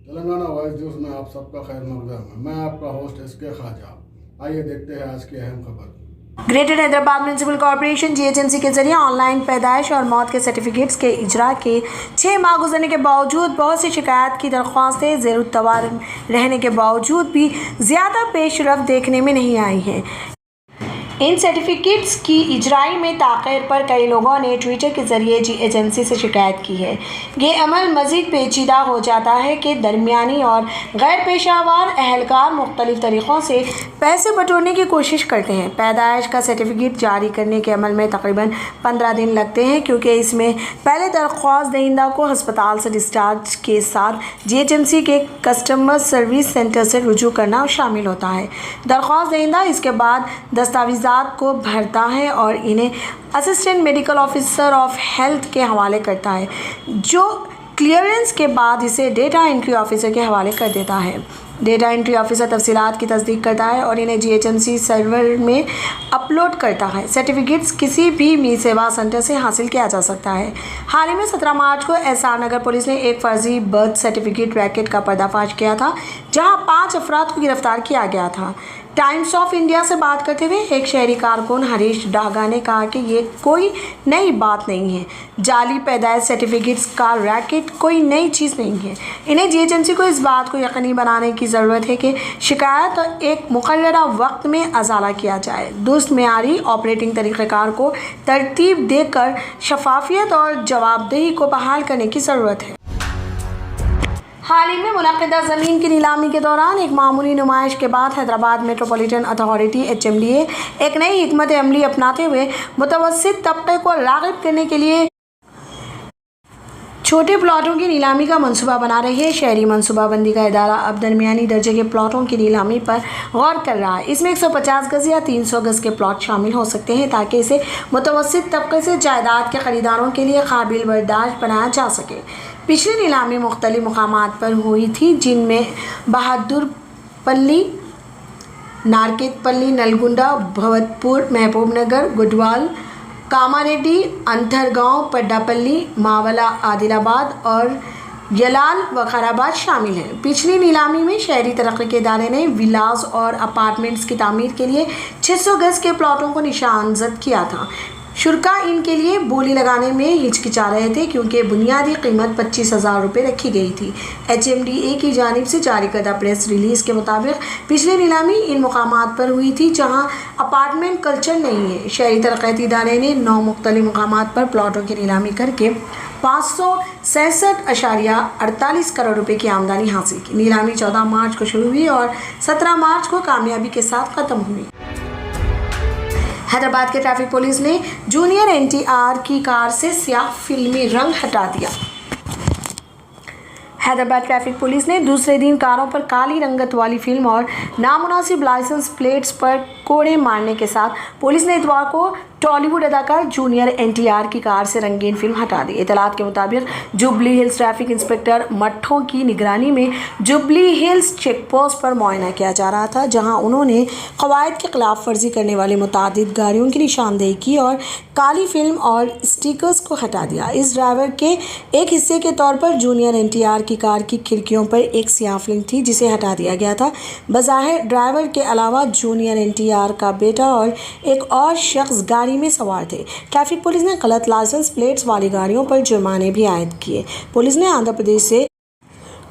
Telangana voice news में आप सबका खैर मकदम है। मैं आपका होस्ट एसके ख्वाजा। आइए देखते हैं आज की अहम खबर। Greater Hyderabad municipal corporation GHMC के जरिए ऑनलाइन पैदाइश और मौत के सर्टिफिकेट्स के इजरा के 6 माह गुजरने के बावजूद बहुत सी शिकायत की दरख्वास्तें ज़ेरुत्तवार रहने के बावजूद भी ज़्यादा पेशरफ्त देखने में नहीं आई है। इन सर्टिफिकेट्स की इजराई में ताख़ीर पर कई लोगों ने ट्विटर के ज़रिए जीएचएमसी से शिकायत की है। ये अमल मज़ीद पेचीदा हो जाता है कि दरमियानी और गैर पेशावर अहलकार मुख्तलिफ़ तरीक़ों से पैसे बटोरने की कोशिश करते हैं। पैदाइश का सर्टिफिकेट जारी करने के अमल में तकरीबन 15 दिन लगते हैं, क्योंकि इसमें पहले दरख्वास्त दहिंदा को हस्पताल से डिस्चार्ज के साथ जीएचएमसी के कस्टमर सर्विस सेंटर से रुजू करना शामिल होता है। दरख्वास्त दहिंदा इसके बाद दस्तावेज़ को भरता है और इन्हें assistant medical officer of health के हवाले करता है, जो क्लियरेंस के बाद इसे डेटा एंट्री ऑफिसर के हवाले कर देता है। डेटा एंट्री ऑफिसर तफसीलात की तस्दीक करता है और इन्हें जीएचएमसी सर्वर में अपलोड करता है। सर्टिफिकेट्स किसी भी मी सेवा सेंटर से हासिल किया जा सकता है। हाल ही में 17 मार्च को एसआर नगर पुलिस ने एक फर्जी बर्थ सर्टिफिकेट रैकेट का पर्दाफाश किया था, जहां 5 अफराद को गिरफ्तार किया गया था। टाइम्स ऑफ इंडिया से बात करते हुए एक शहरी कारकुन हरीश डागा ने कहा कि ये कोई नई बात नहीं है। जाली पैदाइश सर्टिफिकेट्स का रैकेट कोई नई चीज़ नहीं है। इन्हें जीएचएमसी को इस बात को यकीनी बनाने की ज़रूरत है कि शिकायत एक मुक़र्ररा वक्त में अजाला किया जाए। दुरुस्त मेयारी ऑपरेटिंग तरीक़ेकार को तरतीब देकर शफाफियत और जवाबदेही को बहाल करने की ज़रूरत है। हाल ही में मुनक़िदा ज़मीन की नीलामी के दौरान एक मामूली नुमाइश के बाद हैदराबाद मेट्रोपॉलिटन अथॉरिटी HMDA एक नई हिकमत अमली अपनाते हुए मुतवस्सित तबके को राग़िब करने के लिए छोटे प्लॉटों की नीलामी का मंसूबा बना रही है। शहरी मनसूबाबंदी का इदारा अब दरमियानी दर्जे के प्लॉटों की नीलामी पर गौर कर रहा है। इसमें 150 गज़ या 300 गज़ के प्लॉट शामिल हो सकते हैं, ताकि इसे मुतवस्सित तबके से जायदाद के ख़रीदारों के लिए काबिल बर्दाश्त बनाया जा सके। पिछली नीलामी मुख्तलिफ मकामात पर हुई थी, जिनमें बहादुरपल्ली, नारकेतपल्ली, नलगुंडा, भवतपुर, महबूबनगर, गुडवाल, कामारेड्डी, अंतरगांव, पड्डापल्ली, मावला, आदिलाबाद और यलाल वकाराबाद शामिल हैं। पिछली नीलामी में शहरी तरक्की के इदारे ने विलास और अपार्टमेंट्स की तामीर के लिए 600 गज़ के प्लॉटों को निशानजद किया था। शुरा इनके लिए बोली लगाने में हिचकिचा रहे थे, क्योंकि बुनियादी कीमत 25,000 रुपये रखी गई थी। HMDA की जानिब से जारी करदा प्रेस रिलीज़ के मुताबिक पिछली नीलामी इन मकामात पर हुई थी जहां अपार्टमेंट कल्चर नहीं है। शहरी तरक्याती इदारे ने 9 मुख्तलिफ मकामात पर प्लॉटों की नीलामी करके 567.48 करोड़ रुपए की आमदनी हासिल की। नीलामी 14 मार्च को शुरू हुई और 17 मार्च को कामयाबी के साथ ख़त्म हुई। हैदराबाद के ट्रैफिक पुलिस ने जूनियर NTR की कार से स्याह फिल्मी रंग हटा दिया। हैदराबाद ट्रैफिक पुलिस ने दूसरे दिन कारों पर काली रंगत वाली फिल्म और नामुनासिब लाइसेंस प्लेट्स पर कोड़े मारने के साथ पुलिस ने इतवार को टॉलीवुड अदाकार जूनियर NTR की कार से रंगीन फिल्म हटा दी। इतलात के मुताबिक जुबली हिल्स ट्रैफिक इंस्पेक्टर मट्ठों की निगरानी में जुबली हिल्स चेक पोस्ट पर मुआयना किया जा रहा था, जहां उन्होंने कवायद की खिलाफ वर्जी करने वाली मुतादिद गाड़ियों की निशानदेही की और काली फिल्म और स्टिकर्स को हटा दिया। इस ड्राइवर के एक हिस्से के तौर पर जूनियर NTR की कार की खिड़कियों पर एक स्याह फिल्म थी, जिसे हटा दिया गया था। बज़ाहिर ड्राइवर के अलावा जूनियर NTR का बेटा और एक और शख्स गाड़ी में सवार थे। ट्रैफिक पुलिस ने गलत लाइसेंस प्लेट्स वाली गाड़ियों पर जुर्माने भी आयद किए। पुलिस ने आंध्र प्रदेश से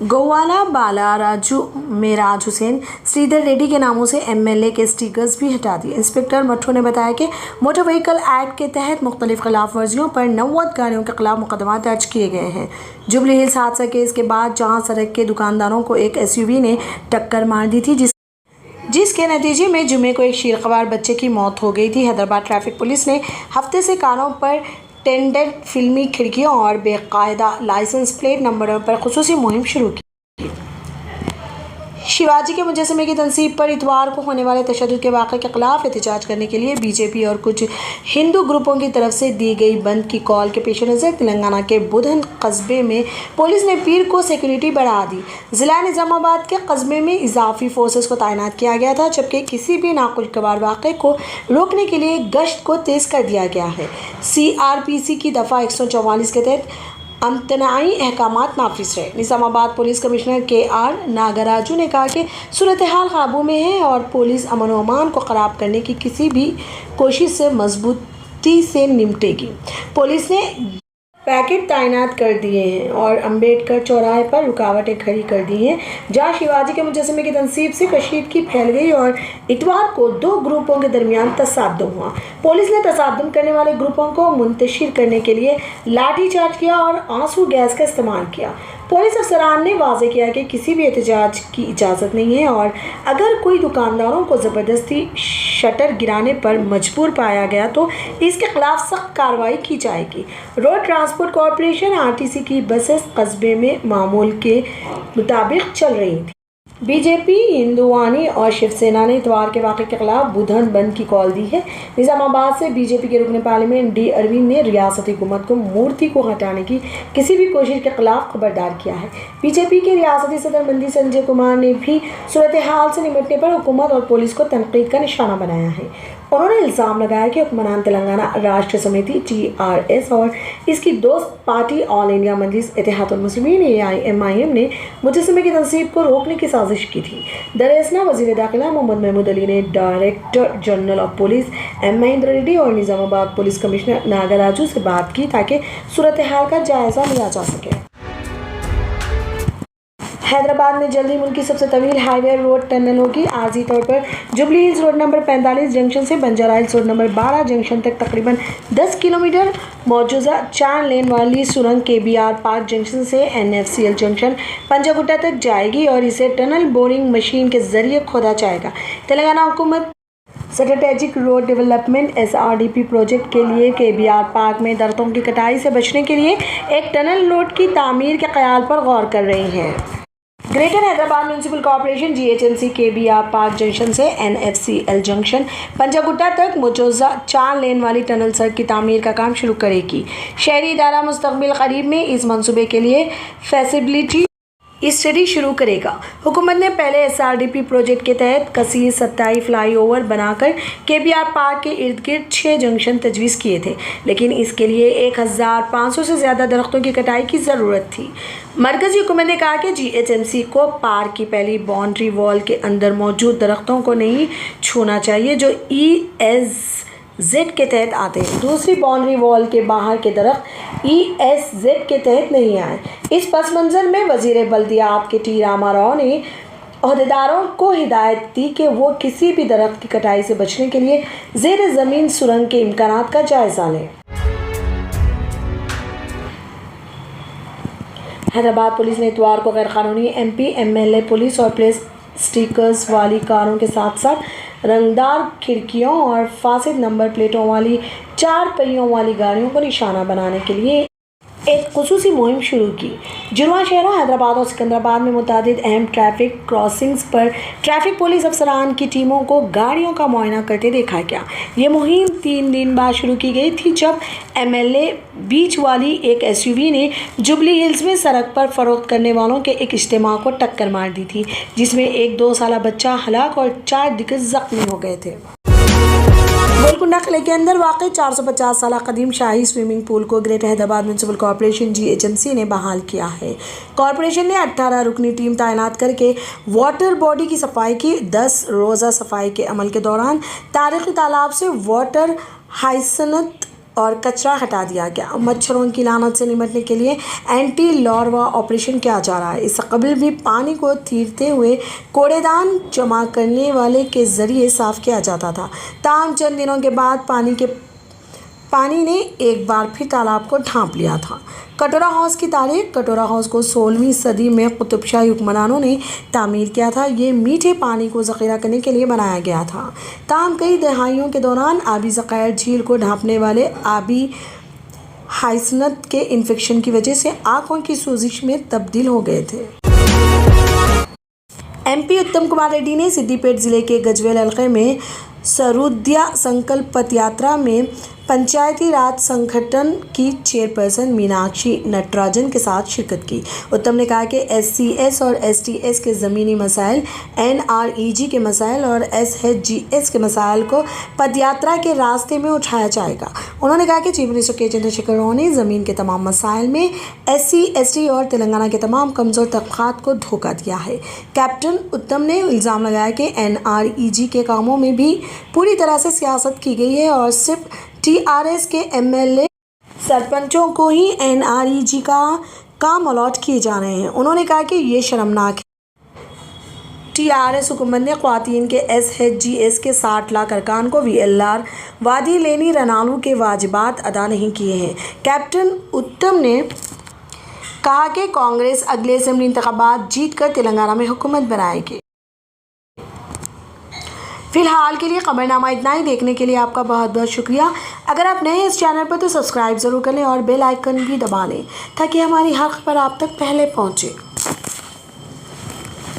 गोवाला बालाराजू मेराज हुसैन श्रीधर रेड्डी के नामों से MLA के स्टिकर्स भी हटा दिए। इंस्पेक्टर मट्ठो ने बताया कि मोटर व्हीकल एक्ट के तहत मुख्तलिफ खिलाफ वर्जियों पर 90 गाड़ियों के खिलाफ मुकदमा दर्ज किए गए हैं। जुबली हिल्स हादसा केस के बाद जहां सड़क के दुकानदारों को एक SUV ने टक्कर मार दी थी, जिसके नतीजे में जुमे को एक शीरखवार बच्चे की मौत हो गई थी। हैदराबाद ट्रैफिक पुलिस ने हफ्ते से कारों पर टेंडर फिल्मी खिड़कियों और बेकायदा लाइसेंस प्लेट नंबरों पर खुसूसी मुहिम शुरू की। शिवाजी के मुजस्समे की तनसीब पर इतवार को होने वाले तशद्दुद के वाक़े के खिलाफ एहतजाज करने के लिए BJP और कुछ हिंदू ग्रुपों की तरफ से दी गई बंद की कॉल के पेश नज़र तेलंगाना के बुधन कस्बे में पुलिस ने पीर को सिक्योरिटी बढ़ा दी। ज़िला निज़ामाबाद के कस्बे में इजाफी फोर्सेस को तैनात किया गया था, जबकि किसी भी नाखुशगवार वाक़े को रोकने के लिए गश्त को तेज़ कर दिया गया है। CRPC की दफ़ा 144 के तहत امتناعی احکامات نافذ رہے۔ نظام آباد پولیس کمشنر KR ناگراجو نے کہا کہ صورتحال قابو میں ہے اور پولیس امن و امان کو خراب کرنے کی کسی بھی کوشش سے مضبوطی سے نمٹے گی۔ پولیس نے پیکٹ تعینات کر دیے ہیں اور امبیڈکر چوراہے پر رکاوٹیں کھڑی کر دی ہیں جہاں شیواجی کے مجسمے کی تنصیب سے کشیدگی پھیل گئی اور اتوار کو 2 گروپوں کے درمیان تصادم ہوا۔ پولیس نے تصادم کرنے والے گروپوں کو منتشر کرنے کے لیے لاٹھی چارج کیا اور آنسو گیس کا استعمال کیا۔ پولیس افسران نے واضح کیا کہ کسی بھی احتجاج کی اجازت نہیں ہے اور اگر کوئی دکانداروں کو زبردستی شٹر گرانے پر مجبور پایا گیا تو اس کے خلاف سخت کارروائی کی جائے گی۔ روڈ ٹرانسپورٹ کارپوریشن RTC کی بسیں قصبے میں معمول کے مطابق چل رہی تھیں۔ بی جے پی، ہندووانی اور شیو سینا نے اتوار کے واقعے کے خلاف بدھن بند کی کال دی ہے۔ نظام آباد سے بی جے پی کے رکن پارلیمنٹ D اروند نے ریاستی حکومت کو مورتی کو ہٹانے کی کسی بھی کوشش کے خلاف خبردار کیا ہے۔ بی جے پی کے ریاستی صدر مندی سنجے کمار نے بھی صورتحال سے نمٹنے پر حکومت اور پولیس کو تنقید کا نشانہ بنایا ہے۔ انہوں نے الزام لگایا کہ حکمران تلنگانہ راشٹر سمیتی TRS اور اس کی دوست پارٹی آل انڈیا مجلس اتحاد المسلمین AIMIM نے مجسمے کی تنصیب کو روکنے کی سازش کی تھی۔ در اثنا وزیر داخلہ محمد محمود علی نے director general of police M Mahendra ready اور نظام آباد پولیس کمشنر ناگراجو سے بات کی تاکہ صورتحال کا جائزہ لیا جا سکے۔ حیدرآباد میں جلدی ملک کی سب سے طویل ہائی وے روڈ ٹنل ہوگی۔ عارضی طور پر Jubilee Hills road number 45 junction سے Banjara Hills road number 12 junction تک تقریباً 10 کلومیٹر مجوزہ 4 لین والی سرنگ KBR پارک جنکشن سے NFCL جنکشن پنجاگٹا تک جائے گی اور اسے ٹنل بورنگ مشین کے ذریعے کھودا جائے گا۔ تلنگانہ حکومت strategic road development SRDP project کے لیے KBR پارک میں درختوں کی کٹائی سے بچنے کے لیے ایک ٹنل روڈ کی تعمیر کے خیال پر غور کر رہی ہے۔ Greater Hyderabad municipal corporation GHMC KBR park junction سے NFCL جنکشن پنجاگٹا تک مجوزہ 4 لین والی ٹنل سڑک کی تعمیر کا کام شروع کرے گی۔ شہری ادارہ مستقبل قریب میں اس منصوبے کے لیے فیزیبلٹی اسٹڈی شروع کرے گا۔ حکومت نے پہلے SRDP پروجیکٹ کے تحت کثیر سطحی فلائی اوور بنا کر KBR پارک کے ارد گرد 6 جنکشن تجویز کیے تھے لیکن اس کے لیے 1500 سے زیادہ درختوں کی کٹائی کی ضرورت تھی۔ مرکزی حکومت نے کہا کہ GHMC کو پارک کی پہلی باؤنڈری وال کے اندر موجود درختوں کو نہیں چھونا چاہیے جو ESZ کے تحت آتے ہیں۔ دوسری باؤنڈری وال کے باہر کے درخت ESZ کے تحت نہیں آئے۔ اس پس منظر میں وزیر بلدیات کے T راما راؤ نے عہدیداروں کو ہدایت دی کہ وہ کسی بھی درخت کی کٹائی سے بچنے کے لیے زیر زمین سرنگ کے امکانات کا جائزہ لیں۔ حیدرآباد پولیس نے اتوار کو غیر قانونی MP MLA پولیس اور پلیس سٹیکرز والی کاروں کے ساتھ ساتھ رنگدار کھڑکیوں اور فاسد نمبر پلیٹوں والی 4 پہیوں والی گاڑیوں کو نشانہ بنانے کے لیے ایک خصوصی مہم شروع کی۔ جڑواں شہروں حیدرآباد اور سکندرآباد میں متعدد اہم ٹریفک کراسنگز پر ٹریفک پولیس افسران کی ٹیموں کو گاڑیوں کا معائنہ کرتے دیکھا گیا۔ یہ مہم 3 دن بعد شروع کی گئی تھی جب MLA بیچ والی ایک SUV نے جوبلی ہلز میں سڑک پر فروخت کرنے والوں کے ایک اجتماع کو ٹکر مار دی تھی جس میں ایک 2 سالہ بچہ ہلاک اور 4 دیگر زخمی ہو گئے تھے۔ گولکنڈہ قلعے کے اندر واقع 450 سالہ قدیم شاہی سوئمنگ پول کو greater Hyderabad municipal corporation GHMC نے بحال کیا ہے۔ کارپوریشن نے 18 رکنی ٹیم تعینات کر کے واٹر باڈی کی صفائی کی۔ 10 روزہ صفائی کے عمل کے دوران تاریخی تالاب سے واٹر ہائسنتھ اور کچرا ہٹا دیا گیا۔ مچھروں کی لعنت سے نمٹنے کے لیے اینٹی لاروا آپریشن کیا جا رہا ہے۔ اس سے قبل بھی پانی کو تیرتے ہوئے کوڑے دان جمع کرنے والے کے ذریعے صاف کیا جاتا تھا، تاہم چند دنوں کے بعد پانی نے ایک بار پھر تالاب کو ڈھانپ لیا تھا۔ کٹورا ہاؤس کی تاریخ۔ کٹورا ہاؤس کو 16ویں صدی میں قطب شاہی حکمرانوں نے تعمیر کیا تھا۔ یہ میٹھے پانی کو ذخیرہ کرنے کے لیے بنایا گیا تھا، تاہم کئی دہائیوں کے دوران آبی ذخائر جھیل کو ڈھانپنے والے آبی ہائسنتھ کے انفیکشن کی وجہ سے آنکھوں کی سوزش میں تبدیل ہو گئے تھے۔ MP اتم کمار ریڈی نے سدی پیٹ ضلع کے گجویل حلقے میں سرودیا سنکلپ پت یاترا میں पंचायती राज संगठन की चेयरपर्सन मीनाक्षी नटराजन के साथ शिरकत की। उत्तम ने कहा कि SCS और STS के ज़मीनी मसाइल, NREG के मसाइल और SHGS के मसाइल को पदयात्रा के रास्ते में उठाया जाएगा। उन्होंने कहा कि चीफ मिनिस्टर के चंद्रशेखर राव ने ज़मीन के तमाम मसाइल में SC, ST और तेलंगाना के तमाम कमज़ोर तबक़ात को धोखा दिया है। कैप्टन उत्तम ने इल्ज़ाम लगाया कि NREG के कामों में भी पूरी तरह से सियासत की गई है और सिर्फ TRS के MLA सरपंचों को ही NREG का काम अलॉट किए जा रहे हैं। उन्होंने कहा कि ये शर्मनाक है। TRS हुकूमत ने ख़वातीन के SHGS के 60 लाख अरकान को VLR वादी लेनी रनालू के वाजिबात अदा नहीं किए हैं। कैप्टन उत्तम ने कहा कि कांग्रेस अगले असेंबली इंतखाबात जीत कर तेलंगाना में हुकूमत बनाएगी। फिलहाल के लिए खबरनामा इतना ही। देखने के लिए आपका बहुत बहुत शुक्रिया। अगर आप नए हैं इस चैनल पर तो सब्सक्राइब ज़रूर कर लें और बेल आइकन भी दबा लें ताकि हमारी हर खबर आप तक पहले पहुंचे।